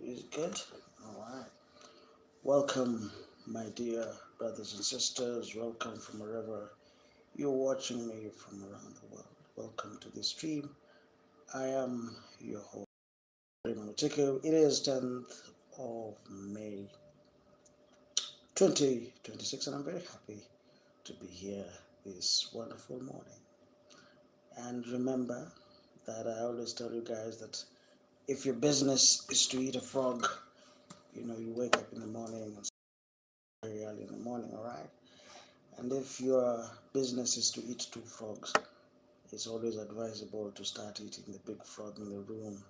Is it good? All right. Welcome, my dear brothers and sisters. Welcome from wherever you're watching me from around the world. Welcome to this stream. I am your host, Raymond Mutuku. It is 10th of May 2026, and I'm very happy to be here this wonderful morning. And remember that I always tell you guys that if your business is to eat a frog, you wake up in the morning and very early in the morning, all right? And if your business is to eat two frogs, it's always advisable to start eating the big frog in the room.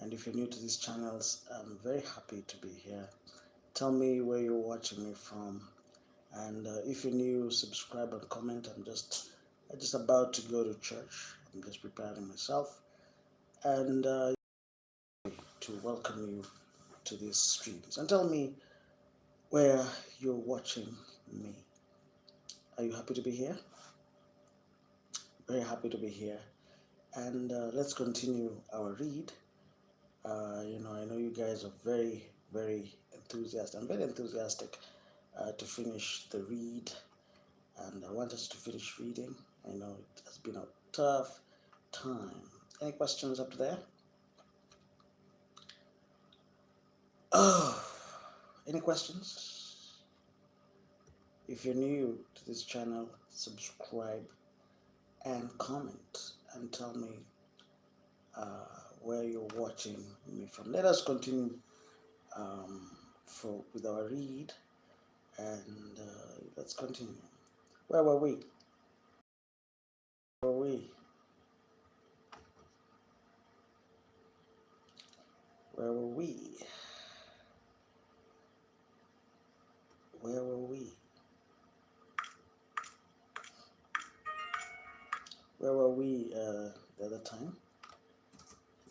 And if you're new to these channels, I'm very happy to be here. Tell me where you're watching me from. And if you're new, subscribe and comment. I'm just about to go to church. I'm just preparing myself. And to welcome you to these streams. And tell me where you're watching me. Are you happy to be here? Very happy to be here. And let's continue our read. I know you guys are very, very enthusiastic. I'm very enthusiastic to finish the read, and I want us to finish reading. I know it has been a tough time. Any questions up there? Oh, any questions? If you're new to this channel, subscribe and comment and tell me where you're watching me from. Let us continue with our read, and let's continue. Where were we? Where were we? Where were we? Where were we? Where were we the other time?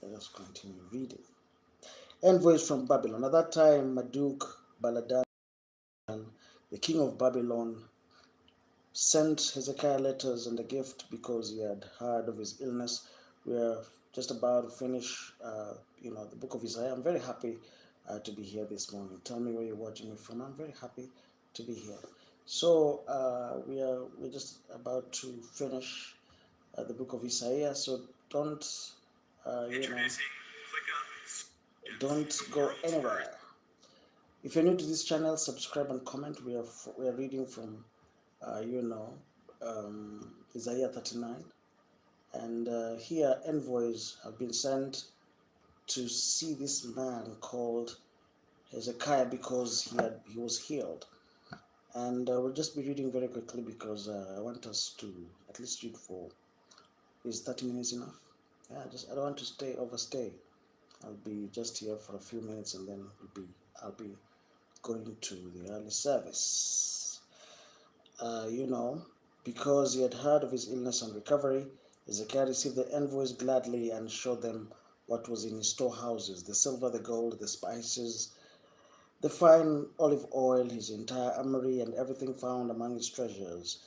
Let us continue reading. Envoys from Babylon. At that time, Marduk Baladan, the king of Babylon, sent Hezekiah letters and a gift because he had heard of his illness. We are just about to finish, the book of Isaiah. I'm very happy to be here this morning. Tell me where you're watching me from. I'm very happy to be here. So we're just about to finish the book of Isaiah. So don't don't go anywhere. If you're new to this channel, subscribe and comment. We are reading from Isaiah 39, and here envoys have been sent to see this man called Hezekiah because he was healed. And we'll just be reading very quickly because I want us to at least read for. Is 30 minutes enough? Yeah, I don't want to overstay. I'll be just here for a few minutes and then I'll be going to the early service. Because he had heard of his illness and recovery, Hezekiah received the envoys gladly and showed them what was in his storehouses: the silver, the gold, the spices, the fine olive oil, his entire armory, and everything found among his treasures.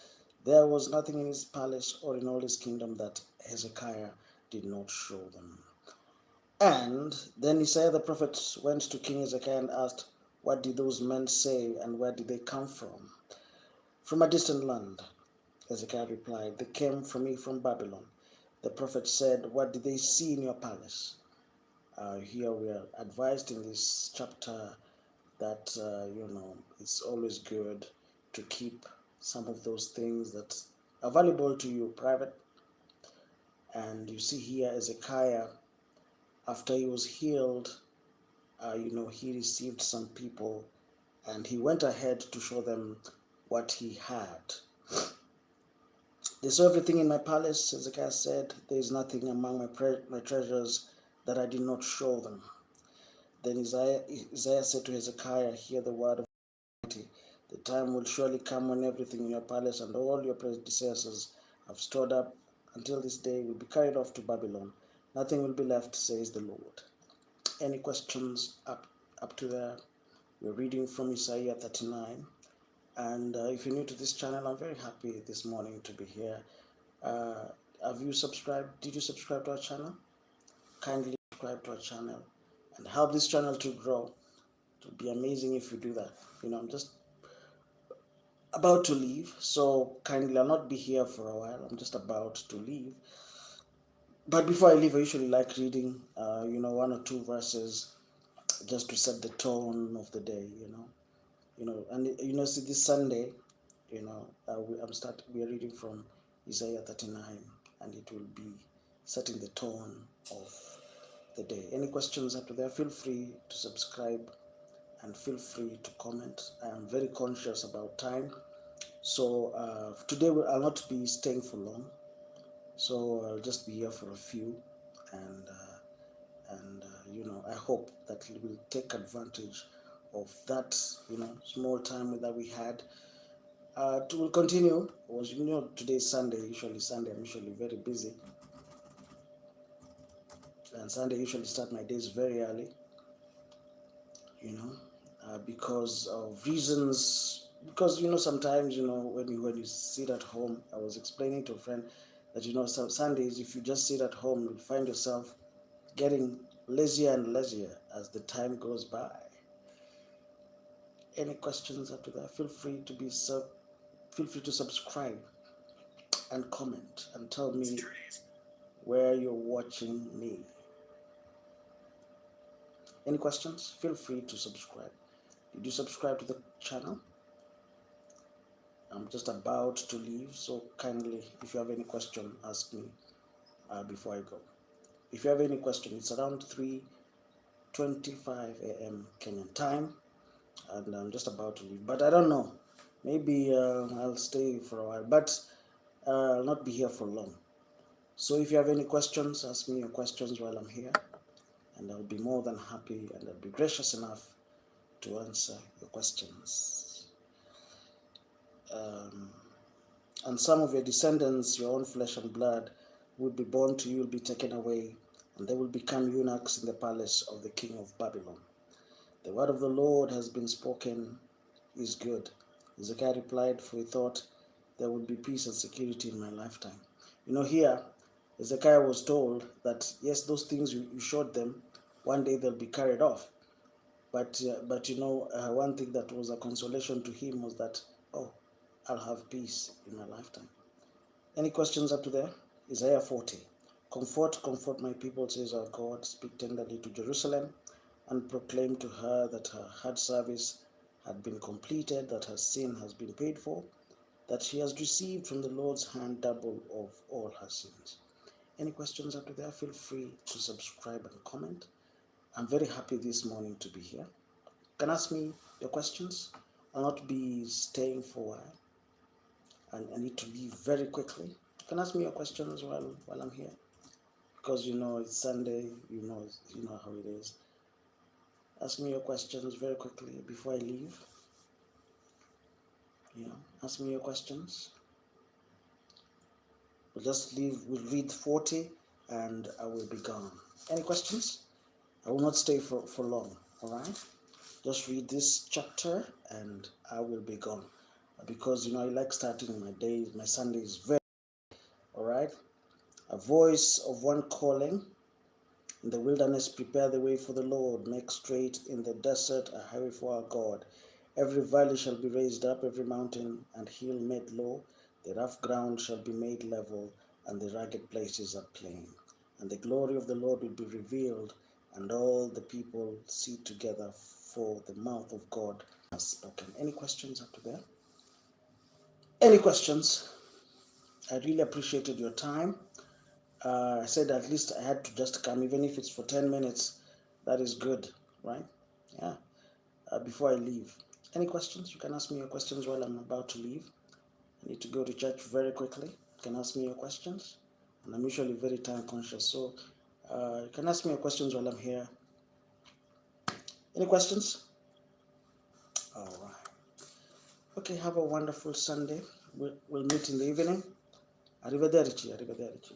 There was nothing in his palace or in all his kingdom that Hezekiah did not show them. And then Isaiah the prophet went to King Hezekiah and asked, "What did those men say, and where did they come from?" "From a distant land," Hezekiah replied. "They came from me from Babylon." The prophet said, "What did they see in your palace?" Here we are advised in this chapter that it's always good to keep some of those things that are valuable to you private. And you see here Hezekiah, after he was healed, he received some people and he went ahead to show them what he had. "They saw everything in my palace," Hezekiah said. "There is nothing among my treasures that I did not show them." Then Isaiah said to Hezekiah, "Hear the word of Almighty. The time will surely come when everything in your palace and all your predecessors have stored up until this day will be carried off to Babylon. Nothing will be left, says the Lord." Any questions up to there? We're reading from Isaiah 39. And if you're new to this channel, I'm very happy this morning to be here. Have you subscribed? Did you subscribe to our channel? Kindly subscribe to our channel and help this channel to grow. It would be amazing if you do that. I'm just about to leave, so kindly I'll not be here for a while. I'm just about to leave. But before I leave, I usually like reading, one or two verses just to set the tone of the day, And see, this Sunday, we are reading from Isaiah 39, and it will be setting the tone of the day. Any questions after that? Feel free to subscribe and feel free to comment. I am very conscious about time, so today I'll not be staying for long. So I'll just be here for a few, and I hope that we will take advantage of that small time that we had. We'll continue. Today's Sunday. Usually Sunday I'm usually very busy, and Sunday usually start my days very early. Because of reasons. Because sometimes when you sit at home, I was explaining to a friend that some Sundays, if you just sit at home, you'll find yourself getting lazier and lazier as the time goes by. Any questions after that? Feel free to subscribe and comment and tell me where you're watching me. Any questions? Feel free to subscribe. Did you subscribe to the channel? I'm just about to leave, so kindly, if you have any question, ask me before I go. If you have any question, it's around 3:25 a.m. Kenyan time, and I'm just about to leave. But I don't know. Maybe I'll stay for a while, but I'll not be here for long. So if you have any questions, ask me your questions while I'm here, and I'll be more than happy, and I'll be gracious enough to answer your questions. And some of your descendants, your own flesh and blood, will be born to you, will be taken away, and they will become eunuchs in the palace of the king of Babylon. The word of the Lord has been spoken, is good. Hezekiah replied, for he thought there would be peace and security in my lifetime. Here, Hezekiah was told that, yes, those things you showed them, one day they'll be carried off. But one thing that was a consolation to him was that, I'll have peace in my lifetime. Any questions up to there? Isaiah 40. Comfort my people, says our God. Speak tenderly to Jerusalem and proclaim to her that her hard service had been completed, that her sin has been paid for, that she has received from the Lord's hand double of all her sins. Any questions up to there? Feel free to subscribe and comment. I'm very happy this morning to be here. You can ask me your questions. I'll not be staying for a while. I need to leave very quickly. You can ask me your questions while I'm here, because it's Sunday. You know how it is. Ask me your questions very quickly before I leave. Ask me your questions. We'll just leave. We'll read 40, and I will be gone. Any questions? I will not stay for long. All right. Just read this chapter, and I will be gone, because I like starting my days, my Sundays very. All right. A voice of one calling in the wilderness, prepare the way for the Lord, make straight in the desert a highway for our God. Every valley shall be raised up, every mountain and hill made low. The rough ground shall be made level, and the rugged places are plain. And the glory of the Lord will be revealed, and all the people see together, for the mouth of God has spoken. Any questions up to there? Any questions? I really appreciated your time. I said at least I had to just come, even if it's for 10 minutes. That is good, right? Yeah. Before I leave. Any questions? You can ask me your questions while I'm about to leave. I need to go to church very quickly. You can ask me your questions. And I'm usually very time conscious. So you can ask me your questions while I'm here. Any questions? All right. Okay, have a wonderful Sunday. We'll meet in the evening. Arrivederci, arrivederci.